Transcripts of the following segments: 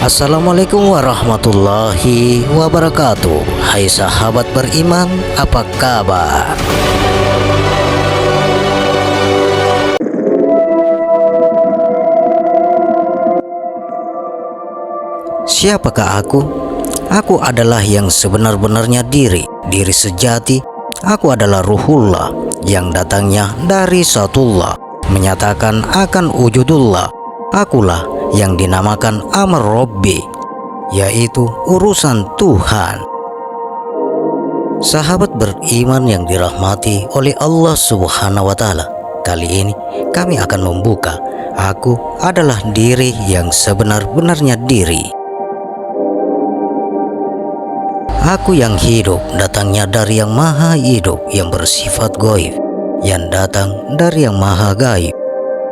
Assalamualaikum warahmatullahi wabarakatuh. Hai sahabat beriman, apa kabar? Siapakah aku? Aku adalah yang sebenar-benarnya diri sejati. Aku adalah ruhullah yang datangnya dari Zatullah, menyatakan akan wujudullah. Akulah yang dinamakan Amr Robbi, yaitu urusan Tuhan. Sahabat beriman yang dirahmati oleh Allah Subhanahu wa Ta'ala, kali ini kami akan membuka aku adalah diri yang sebenar-benarnya diri. Aku yang hidup datangnya dari yang maha hidup, yang bersifat gaib, yang datang dari yang maha gaib.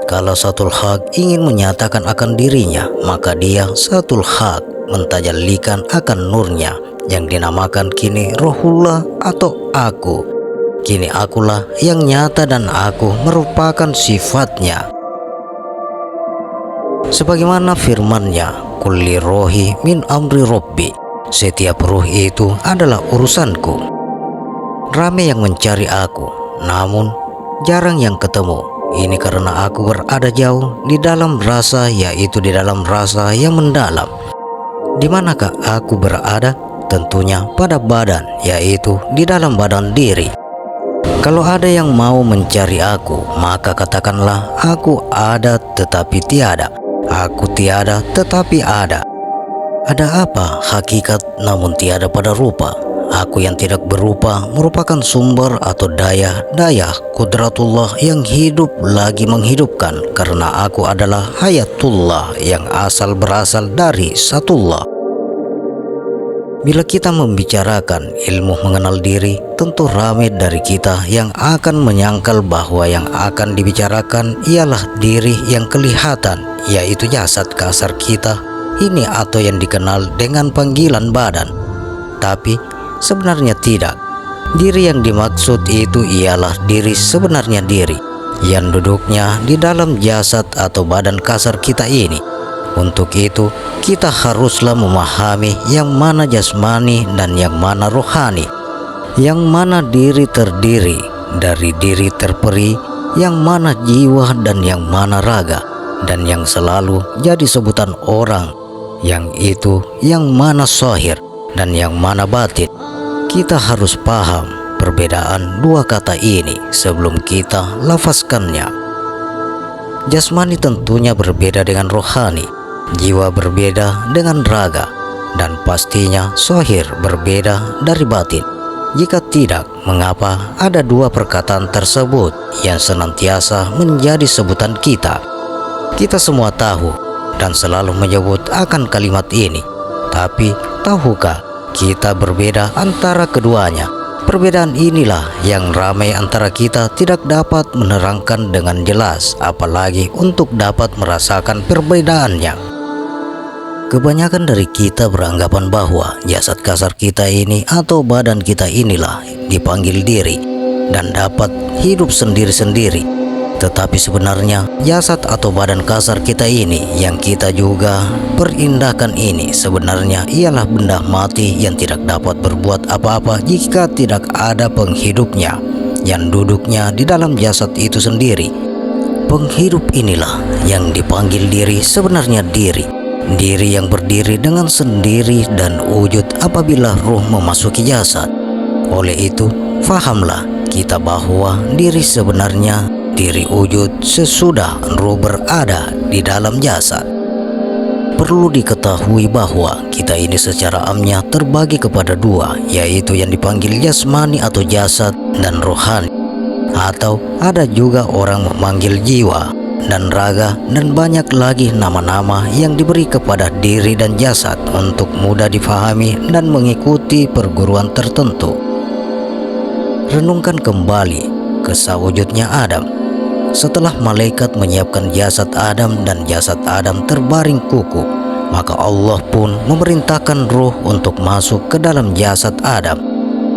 Kalau Zatul Haq ingin menyatakan akan dirinya, maka dia Zatul Haq mentajallikan akan nurnya yang dinamakan kini Rohullah atau aku. Kini akulah yang nyata dan aku merupakan sifatnya. Sebagaimana firman-Nya, kulli rohi min amri Robbi, setiap ruh itu adalah urusanku. Ramai yang mencari aku, namun jarang yang ketemu. Ini karena aku berada jauh di dalam rasa, yaitu di dalam rasa yang mendalam. Di manakah aku berada? Tentunya pada badan, yaitu di dalam badan diri. Kalau ada yang mau mencari aku, maka katakanlah aku ada tetapi tiada, aku tiada tetapi ada. Ada apa hakikat namun tiada pada rupa? Aku yang tidak berupa merupakan sumber atau daya kudratullah yang hidup lagi menghidupkan, karena aku adalah hayatullah yang berasal dari Zatullah. Bila kita membicarakan ilmu mengenal diri, tentu ramai dari kita yang akan menyangkal bahwa yang akan dibicarakan ialah diri yang kelihatan, yaitu jasad kasar kita ini atau yang dikenal dengan panggilan badan. Tapi sebenarnya tidak. Diri yang dimaksud itu ialah diri sebenarnya diri yang duduknya di dalam jasad atau badan kasar kita ini. Untuk itu kita haruslah memahami yang mana jasmani dan yang mana rohani, yang mana diri terdiri dari diri terperi, yang mana jiwa dan yang mana raga, dan yang selalu jadi sebutan orang, yang itu yang mana zahir dan yang mana batin. Kita harus paham perbedaan dua kata ini sebelum kita lafazkannya. Jasmani tentunya berbeda dengan rohani, jiwa berbeda dengan raga, dan pastinya zahir berbeda dari batin. Jika tidak, mengapa ada dua perkataan tersebut yang senantiasa menjadi sebutan kita? Kita semua tahu dan selalu menyebut akan kalimat ini. Tapi tahukah kita berbeda antara keduanya? Perbedaan inilah yang ramai antara kita tidak dapat menerangkan dengan jelas, apalagi untuk dapat merasakan perbedaannya. Kebanyakan dari kita beranggapan bahwa jasad kasar kita ini atau badan kita inilah dipanggil diri dan dapat hidup sendiri-sendiri. Tetapi sebenarnya jasad atau badan kasar kita ini yang kita juga perindahkan ini sebenarnya ialah benda mati yang tidak dapat berbuat apa-apa jika tidak ada penghidupnya yang duduknya di dalam jasad itu sendiri. Penghidup inilah yang dipanggil diri sebenarnya diri yang berdiri dengan sendiri dan wujud apabila ruh memasuki jasad. Oleh itu, fahamlah kita bahwa diri sebenarnya diri wujud sesudah ruh berada di dalam jasad. Perlu diketahui bahwa kita ini secara amnya terbagi kepada dua, yaitu yang dipanggil jasmani atau jasad dan rohani, atau ada juga orang memanggil jiwa dan raga, dan banyak lagi nama-nama yang diberi kepada diri dan jasad untuk mudah difahami dan mengikuti perguruan tertentu. Renungkan kembali kisah wujudnya Adam. Setelah malaikat menyiapkan jasad Adam dan jasad Adam terbaring kuku, maka Allah pun memerintahkan ruh untuk masuk ke dalam jasad Adam.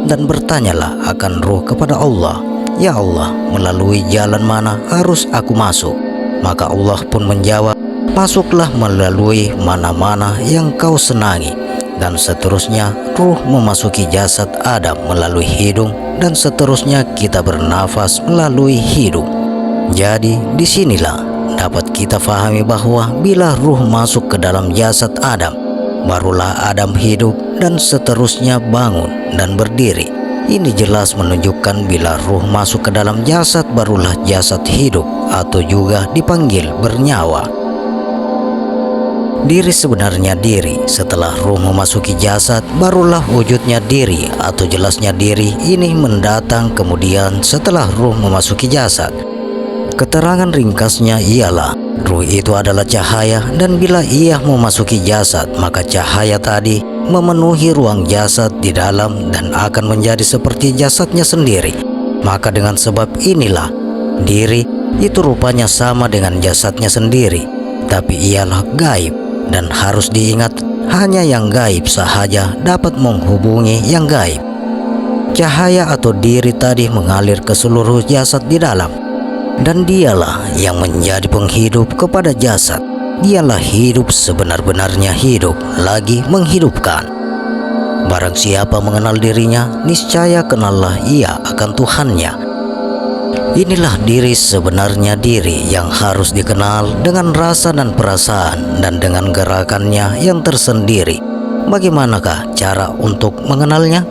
Dan bertanyalah akan ruh kepada Allah, "Ya Allah, melalui jalan mana harus aku masuk?" Maka Allah pun menjawab, masuklah melalui mana-mana yang kau senangi, dan seterusnya ruh memasuki jasad Adam melalui hidung, dan seterusnya kita bernafas melalui hidung. Jadi disinilah dapat kita fahami bahwa bila ruh masuk ke dalam jasad Adam, barulah Adam hidup dan seterusnya bangun dan berdiri. Ini jelas menunjukkan bila ruh masuk ke dalam jasad barulah jasad hidup atau juga dipanggil bernyawa. Diri sebenarnya diri. Setelah ruh memasuki jasad, barulah wujudnya diri atau jelasnya diri ini mendatang kemudian setelah ruh memasuki jasad. Keterangan ringkasnya ialah ruh itu adalah cahaya, dan bila ia memasuki jasad maka cahaya tadi memenuhi ruang jasad di dalam dan akan menjadi seperti jasadnya sendiri. Maka dengan sebab inilah diri itu rupanya sama dengan jasadnya sendiri, tapi ialah gaib. Dan harus diingat, hanya yang gaib sahaja dapat menghubungi yang gaib. Cahaya atau diri tadi mengalir ke seluruh jasad di dalam, dan dialah yang menjadi penghidup kepada jasad. Dialah hidup sebenar-benarnya hidup, lagi menghidupkan. Barang siapa mengenal dirinya, niscaya kenallah ia akan Tuhannya. Inilah diri sebenarnya diri yang harus dikenal dengan rasa dan perasaan dan dengan gerakannya yang tersendiri. Bagaimanakah cara untuk mengenalnya?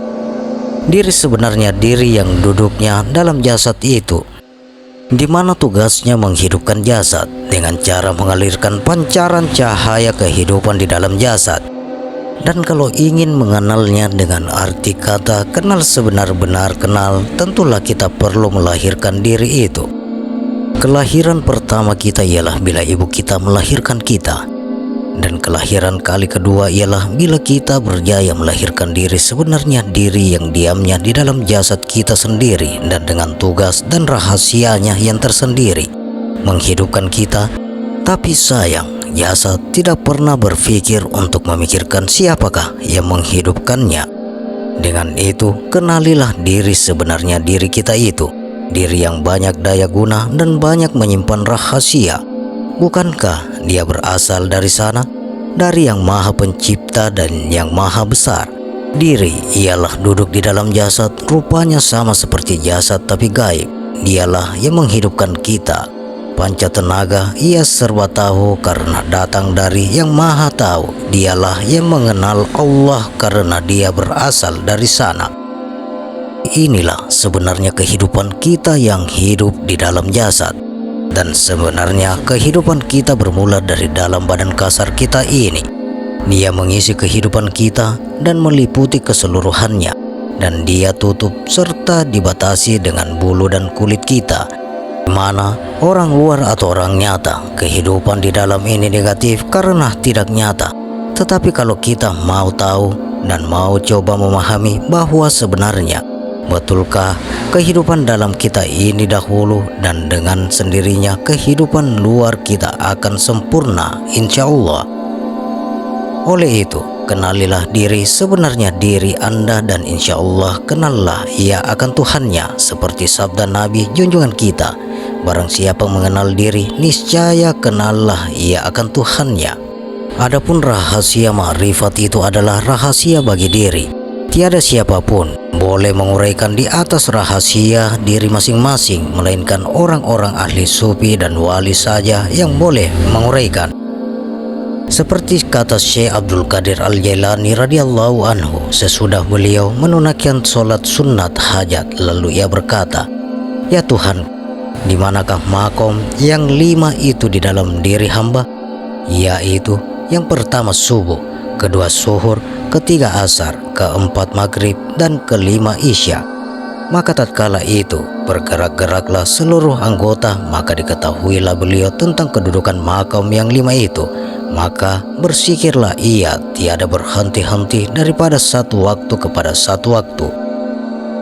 Diri sebenarnya diri yang duduknya dalam jasad itu, di mana tugasnya menghidupkan jasad dengan cara mengalirkan pancaran cahaya kehidupan di dalam jasad. Dan kalau ingin mengenalnya dengan arti kata kenal sebenar-benar kenal, tentulah kita perlu melahirkan diri itu. Kelahiran pertama kita ialah bila ibu kita melahirkan kita. Dan kelahiran kali kedua ialah bila kita berjaya melahirkan diri sebenarnya diri yang diamnya di dalam jasad kita sendiri dan dengan tugas dan rahasianya yang tersendiri menghidupkan kita. Tapi sayang, jasad tidak pernah berpikir untuk memikirkan siapakah yang menghidupkannya. Dengan itu, kenalilah diri sebenarnya diri kita itu, diri yang banyak daya guna dan banyak menyimpan rahasia. Bukankah dia berasal dari sana, dari yang maha pencipta dan yang maha besar? Diri ialah duduk di dalam jasad, rupanya sama seperti jasad tapi gaib. Dialah yang menghidupkan kita. Panca tenaga, ia serba tahu karena datang dari yang maha tahu. Dialah yang mengenal Allah karena dia berasal dari sana. Inilah sebenarnya kehidupan kita yang hidup di dalam jasad. Dan sebenarnya kehidupan kita bermula dari dalam badan kasar kita ini. Dia mengisi kehidupan kita dan meliputi keseluruhannya. Dan dia tutup serta dibatasi dengan bulu dan kulit kita. Mana orang luar atau orang nyata, kehidupan di dalam ini negatif karena tidak nyata. Tetapi kalau kita mau tahu dan mau coba memahami bahwa sebenarnya betulkah kehidupan dalam kita ini dahulu, dan dengan sendirinya kehidupan luar kita akan sempurna insya Allah. Oleh itu, kenalilah diri sebenarnya diri Anda, dan insya Allah kenallah ia akan Tuhannya, seperti sabda Nabi junjungan kita, barang siapa mengenal diri, niscaya kenallah ia akan Tuhannya. Adapun rahasia ma'rifat itu adalah rahasia bagi diri. Tiada siapapun boleh menguraikan di atas rahasia diri masing-masing, melainkan orang-orang ahli sufi dan wali saja yang boleh menguraikan. Seperti kata Syekh Abdul Qadir Al-Jailani radhiyallahu anhu, sesudah beliau menunaikan sholat sunat hajat, lalu ia berkata, "Ya Tuhan, di manakah makom yang 5 itu di dalam diri hamba? Yaitu yang pertama subuh, kedua zuhur, ketiga asar, keempat maghrib, dan kelima isya." Maka tatkala itu bergerak-geraklah seluruh anggota, maka diketahuilah beliau tentang kedudukan makam yang 5 itu. Maka bersikirlah ia tiada berhenti-henti daripada satu waktu kepada satu waktu.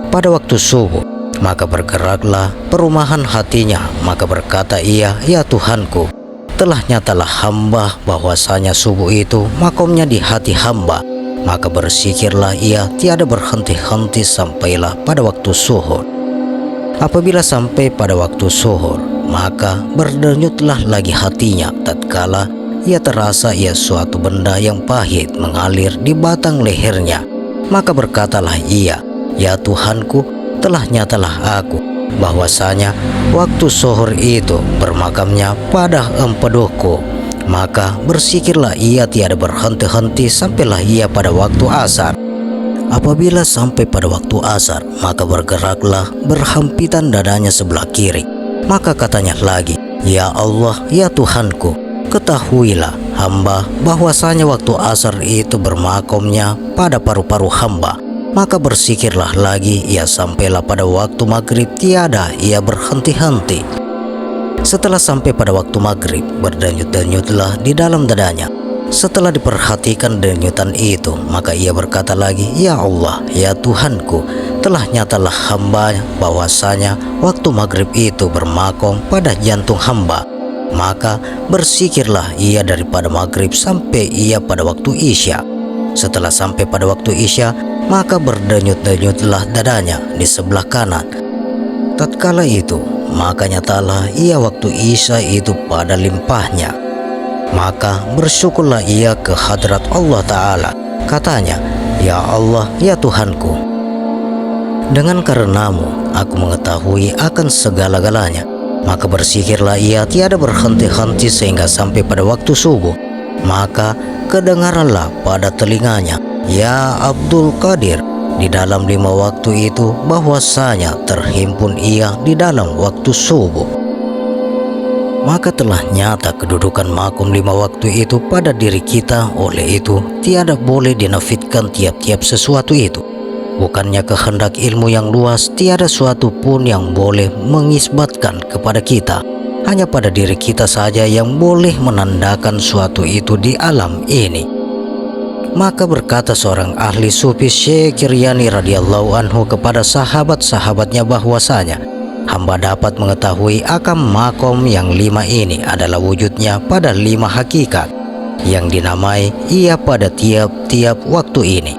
Pada waktu subuh, maka bergeraklah perumahan hatinya, maka berkata ia, "Ya Tuhanku, telah nyatalah hamba bahwasanya subuh itu makomnya di hati hamba." Maka bersikirlah ia tiada berhenti-henti sampailah pada waktu zuhur. Apabila sampai pada waktu zuhur, maka berdenyutlah lagi hatinya tatkala ia terasa suatu benda yang pahit mengalir di batang lehernya. Maka berkatalah ia, "Ya Tuhanku, telah nyatalah aku bahwasanya waktu zuhur itu bermakamnya pada empeduku." Maka bersikirlah ia tiada berhenti-henti sampailah ia pada waktu asar. Apabila sampai pada waktu asar, maka bergeraklah berhampitan dadanya sebelah kiri. Maka katanya lagi, "Ya Allah, ya Tuhanku, ketahuilah hamba bahwasanya waktu asar itu bermakomnya pada paru-paru hamba." Maka bersikirlah lagi ia sampailah pada waktu maghrib, tiada ia berhenti-henti. Setelah sampai pada waktu maghrib, berdenyut-denyutlah di dalam dadanya. Setelah diperhatikan denyutan itu, maka ia berkata lagi, "Ya Allah, ya Tuhanku, telah nyatalah hamba bahwasanya waktu maghrib itu bermakom pada jantung hamba." Maka bersikirlah ia daripada maghrib sampai ia pada waktu isya. Setelah sampai pada waktu isya, maka berdenyut-denyutlah dadanya di sebelah kanan. Tatkala itu, maka nyatalah ia waktu isya itu pada limpahnya. Maka bersyukurlah ia ke hadrat Allah Ta'ala. Katanya, "Ya Allah, ya Tuhanku, dengan karenamu aku mengetahui akan segala-galanya." Maka bersikirlah ia tiada berhenti-henti sehingga sampai pada waktu subuh. Maka kedengaranlah pada telinganya, "Ya Abdul Qadir," di dalam 5 waktu itu bahwasanya terhimpun ia di dalam waktu subuh. Maka telah nyata kedudukan makom 5 waktu itu pada diri kita. Oleh itu tiada boleh dinafitkan tiap-tiap sesuatu itu. Bukannya kehendak ilmu yang luas, tiada suatu pun yang boleh mengisbatkan kepada kita. Hanya pada diri kita saja yang boleh menandakan suatu itu di alam ini. Maka berkata seorang ahli sufi, Syekh Kiryani radhiyallahu anhu, kepada sahabat-sahabatnya bahwasanya hamba dapat mengetahui akan makom yang 5 ini adalah wujudnya pada 5 hakikat yang dinamai ia pada tiap-tiap waktu ini.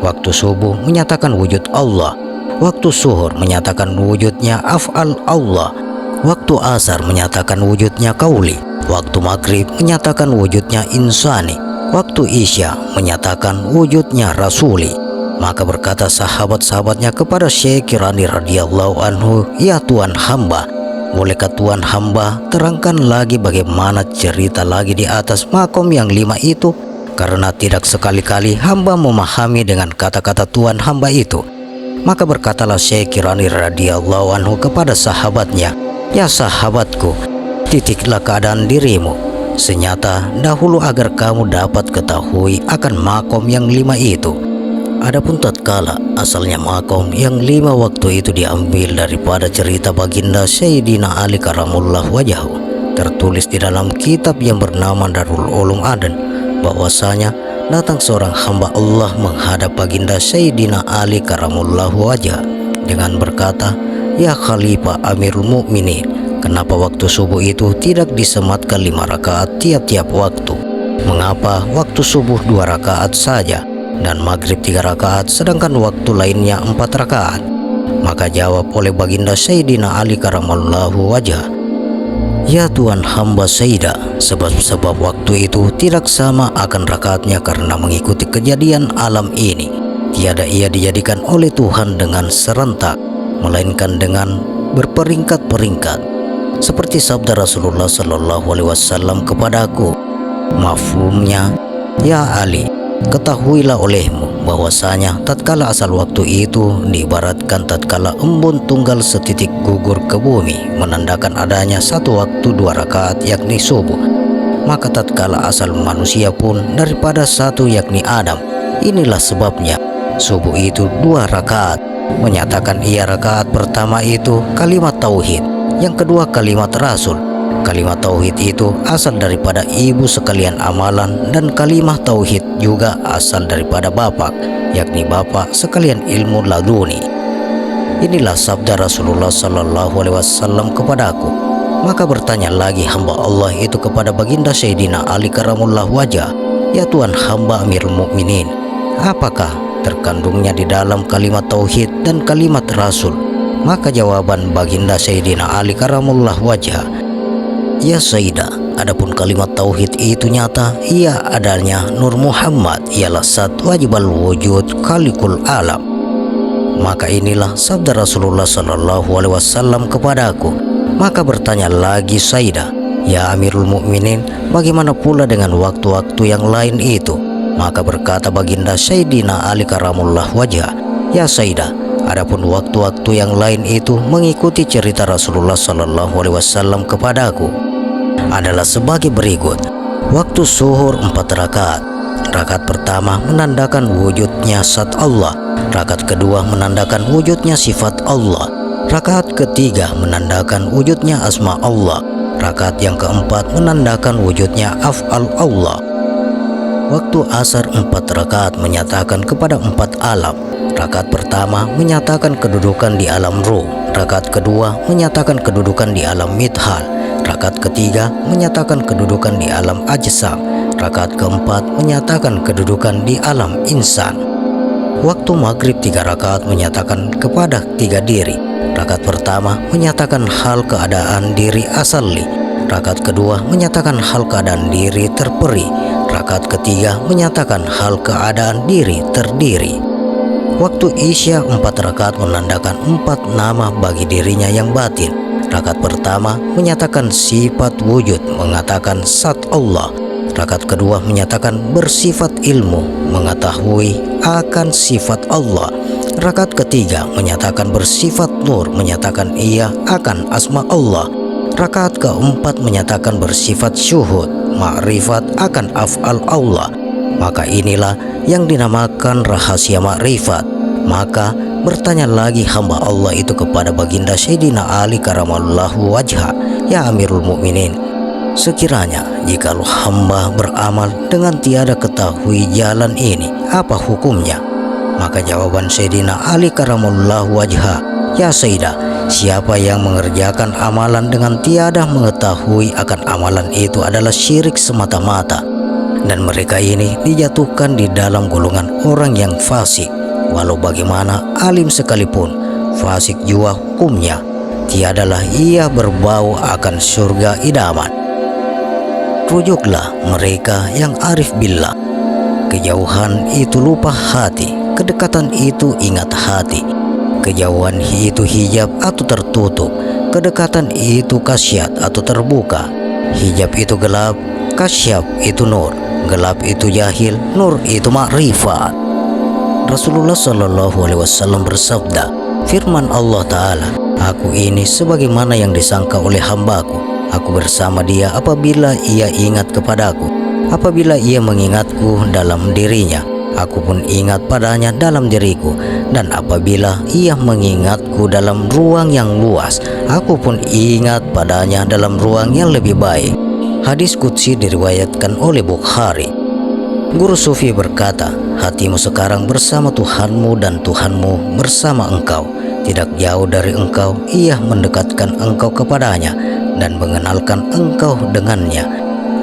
Waktu subuh menyatakan wujud Allah, waktu zuhur menyatakan wujudnya af'al Allah, waktu asar menyatakan wujudnya qauli, waktu maghrib menyatakan wujudnya insani, waktu isya menyatakan wujudnya rasuli. Maka berkata sahabat-sahabatnya kepada Syekh Kiryani radhiyallahu anhu, "Ya Tuhan hamba, bolehkah Tuhan hamba terangkan lagi bagaimana cerita lagi di atas makom yang 5 itu? Karena tidak sekali-kali hamba memahami dengan kata-kata Tuhan hamba itu." Maka berkatalah Syekh Kiryani radhiyallahu anhu kepada sahabatnya, "Ya sahabatku, titiklah keadaan dirimu senyata dahulu agar kamu dapat ketahui akan makom yang 5 itu. Adapun tatkala asalnya makom yang 5 waktu itu diambil daripada cerita baginda Sayyidina Ali karamullah wajahu, tertulis di dalam kitab yang bernama Darul Ulum Aden, bahwasanya datang seorang hamba Allah menghadap baginda Sayyidina Ali karamullah wajah dengan berkata, "Ya Khalifah Amirul Mukminin, kenapa waktu subuh itu tidak disematkan 5 rakaat tiap-tiap waktu? Mengapa waktu subuh 2 rakaat saja dan maghrib 3 rakaat sedangkan waktu lainnya 4 rakaat?" Maka jawab oleh baginda Sayyidina Ali karamallahu wajah, "Ya Tuhan hamba Sayyidah, sebab waktu itu tidak sama akan rakaatnya karena mengikuti kejadian alam ini. Tiada ia dijadikan oleh Tuhan dengan serentak, melainkan dengan berperingkat-peringkat. Seperti sabda Rasulullah Sallallahu Alaihi Wasallam kepadaku, mafhumnya, ya Ali, ketahuilah olehmu bahwasanya tatkala asal waktu itu diibaratkan tatkala embun tunggal setitik gugur ke bumi, menandakan adanya satu waktu 2 rakaat yakni subuh. Maka tatkala asal manusia pun daripada satu yakni Adam. Inilah sebabnya subuh itu 2 rakaat. Menyatakan ia rakaat pertama itu kalimat tauhid, yang kedua kalimat rasul. Kalimat tauhid itu asal daripada ibu sekalian amalan, dan kalimat tauhid juga asal daripada bapak, yakni bapak sekalian ilmu laduni. Inilah sabda Rasulullah Sallallahu Alaihi Wasallam kepadaku." Maka bertanya lagi hamba Allah itu kepada baginda Sayyidina Ali karamullah wajah, "Ya Tuhan hamba Amirul Mukminin, apakah terkandungnya di dalam kalimat tauhid dan kalimat rasul?" Maka jawaban baginda Sayyidina Ali karamullah wajah, "Ya Sayyidah, adapun kalimat tauhid itu nyata, ia adanya Nur Muhammad ialah Zat wajibal wujud khalikul alam. Maka inilah sabda Rasulullah Sallallahu Alaihi Wasallam kepadaku. Maka bertanya lagi Sayyidah, ya Amirul Mukminin, bagaimana pula dengan waktu-waktu yang lain itu? Maka berkata baginda Sayyidina Ali karamullah wajhah, ya Sayyidah, adapun waktu-waktu yang lain itu mengikuti cerita Rasulullah Sallallahu Alaihi Wasallam kepadaku adalah sebagai berikut. Waktu zuhur 4 rakaat. Rakaat pertama menandakan wujudnya zat Allah. Rakaat kedua menandakan wujudnya sifat Allah. Rakaat ketiga menandakan wujudnya asma Allah. Rakaat yang keempat menandakan wujudnya af'al Allah. Waktu asar 4 rakaat menyatakan kepada 4 alam. Rakaat pertama menyatakan kedudukan di alam ruh. Rakaat kedua menyatakan kedudukan di alam midhal. Rakaat ketiga menyatakan kedudukan di alam ajsam. Rakaat keempat menyatakan kedudukan di alam insan. Waktu maghrib 3 rakaat menyatakan kepada 3 diri. Rakaat pertama menyatakan hal keadaan diri asali. Rakaat kedua menyatakan hal keadaan diri terperi. Rakaat ketiga menyatakan hal keadaan diri terdiri. Waktu isya 4 rakaat menandakan 4 nama bagi dirinya yang batin. Rakaat pertama menyatakan sifat wujud, mengatakan zat Allah. Rakaat kedua menyatakan bersifat ilmu, mengetahui akan sifat Allah. Rakaat ketiga menyatakan bersifat nur, menyatakan ia akan asma Allah. Rakaat keempat menyatakan bersifat syuhud, makrifat akan af'al Allah. Maka inilah yang dinamakan rahasia makrifat. Maka bertanya lagi hamba Allah itu kepada baginda Sayyidina Ali karamallahu wajhah, ya Amirul Mukminin, sekiranya jikalau hamba beramal dengan tiada ketahui jalan ini, apa hukumnya? Maka jawaban Sayyidina Ali karamallahu wajhah, ya Sayyidah, siapa yang mengerjakan amalan dengan tiada mengetahui akan amalan itu adalah syirik semata-mata, dan mereka ini dijatuhkan di dalam golongan orang yang fasik. Walau bagaimana alim sekalipun, fasik jua hukumnya, tiadalah ia berbau akan surga idaman. Rujuklah mereka yang arif billah. Kejauhan itu lupa hati, kedekatan itu ingat hati. Kejauhan itu hijab atau tertutup, kedekatan itu kasyat atau terbuka. Hijab itu gelap, kasyaf itu nur, gelap itu jahil, nur itu makrifat. Rasulullah Shallallahu Alaihi Wasallam bersabda, firman Allah Ta'ala, aku ini sebagaimana yang disangka oleh hambaku. Aku bersama dia apabila ia ingat kepadaku, apabila ia mengingatku dalam dirinya, aku pun ingat padanya dalam diriku, dan apabila ia mengingatku dalam ruang yang luas, aku pun ingat padanya dalam ruang yang lebih baik. Hadis qudsi diriwayatkan oleh Bukhari. Guru Sufi berkata, hatimu sekarang bersama Tuhanmu dan Tuhanmu bersama engkau. Tidak jauh dari engkau, ia mendekatkan engkau kepadanya dan mengenalkan engkau dengannya.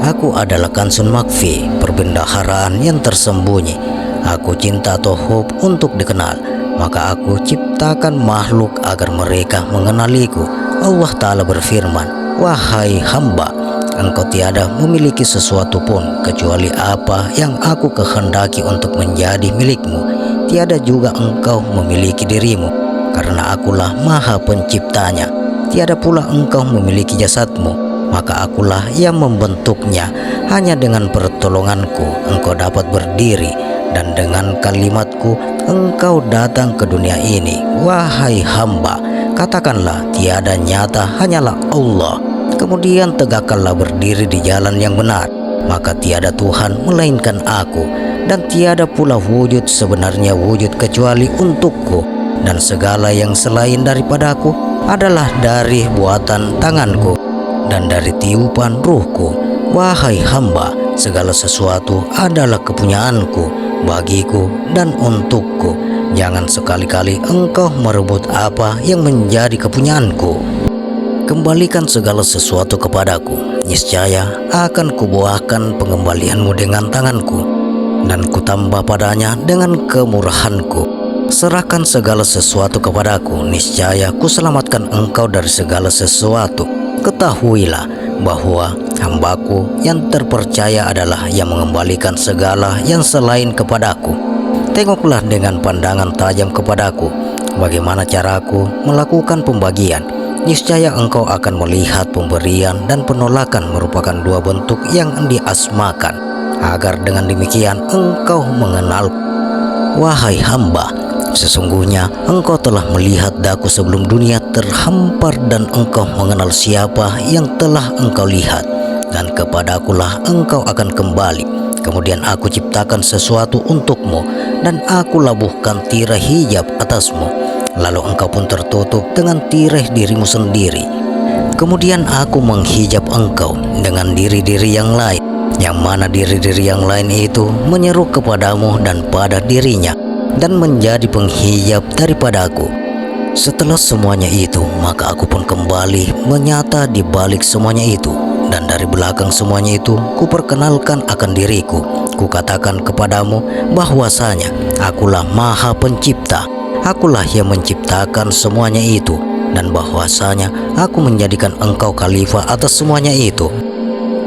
Aku adalah kansun makfi, perbendaharaan yang tersembunyi. Aku cinta atau hub untuk dikenal, maka aku ciptakan makhluk agar mereka mengenaliku. Allah Ta'ala berfirman, wahai hamba, engkau tiada memiliki sesuatu pun kecuali apa yang aku kehendaki untuk menjadi milikmu. Tiada juga engkau memiliki dirimu, karena akulah maha penciptanya. Tiada pula engkau memiliki jasadmu, maka akulah yang membentuknya. Hanya dengan pertolonganku engkau dapat berdiri, dan dengan kalimatku engkau datang ke dunia ini. Wahai hamba, katakanlah tiada nyata hanyalah Allah. Kemudian tegakkanlah berdiri di jalan yang benar, maka tiada Tuhan melainkan aku, dan tiada pula wujud sebenarnya wujud kecuali untukku, dan segala yang selain daripadaku adalah dari buatan tanganku dan dari tiupan ruhku. Wahai hamba, segala sesuatu adalah kepunyaanku, bagiku dan untukku. Jangan sekali-kali engkau merebut apa yang menjadi kepunyaanku. Kembalikan segala sesuatu kepadaku, niscaya akan kubuahkan pengembalianmu dengan tanganku, dan kutambah padanya dengan kemurahanku. Serahkan segala sesuatu kepadaku, niscaya kuselamatkan engkau dari segala sesuatu. Ketahuilah bahwa hambaku yang terpercaya adalah yang mengembalikan segala yang selain kepadaku. Tengoklah dengan pandangan tajam kepadaku, bagaimana caraku melakukan pembagian. Niscaya engkau akan melihat pemberian dan penolakan merupakan dua bentuk yang diasmakan, agar dengan demikian engkau mengenal. Wahai hamba, sesungguhnya engkau telah melihat daku sebelum dunia terhampar, dan engkau mengenal siapa yang telah engkau lihat, dan kepadakulah engkau akan kembali. Kemudian aku ciptakan sesuatu untukmu, dan aku labuhkan tirai hijab atasmu, lalu engkau pun tertutup dengan tirai dirimu sendiri. Kemudian aku menghijab engkau dengan diri-diri yang lain, yang mana diri-diri yang lain itu menyeru kepadamu dan pada dirinya, dan menjadi penghijab daripadaku. Setelah semuanya itu, maka aku pun kembali menyata di balik semuanya itu, dan dari belakang semuanya itu kuperkenalkan akan diriku. Kukatakan kepadamu bahwasanya akulah Maha Pencipta, akulah yang menciptakan semuanya itu, dan bahwasanya aku menjadikan engkau khalifah atas semuanya itu.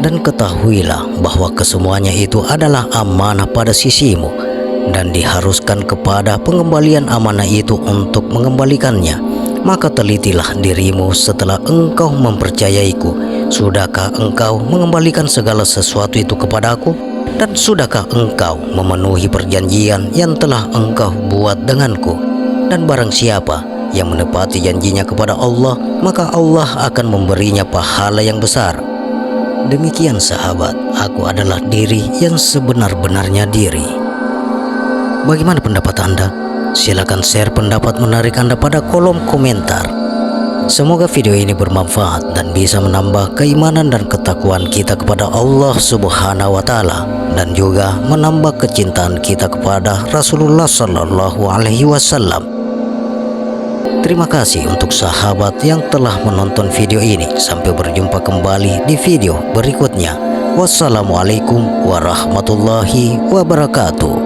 Dan ketahuilah bahwa kesemuanya itu adalah amanah pada sisimu, dan diharuskan kepada pengembalian amanah itu untuk mengembalikannya. Maka telitilah dirimu setelah engkau mempercayaiku. Sudahkah engkau mengembalikan segala sesuatu itu kepadaku? Dan sudahkah engkau memenuhi perjanjian yang telah engkau buat denganku? Dan barang siapa yang menepati janjinya kepada Allah, maka Allah akan memberinya pahala yang besar. Demikian sahabat, aku adalah diri yang sebenar-benarnya diri. Bagaimana pendapat Anda? Silakan share pendapat menarik Anda pada kolom komentar. Semoga video ini bermanfaat dan bisa menambah keimanan dan ketakwaan kita kepada Allah Subhanahu wa Ta'ala, dan juga menambah kecintaan kita kepada Rasulullah Sallallahu Alaihi Wasallam. Terima kasih untuk sahabat yang telah menonton video ini. Sampai berjumpa kembali di video berikutnya. Wassalamualaikum warahmatullahi wabarakatuh.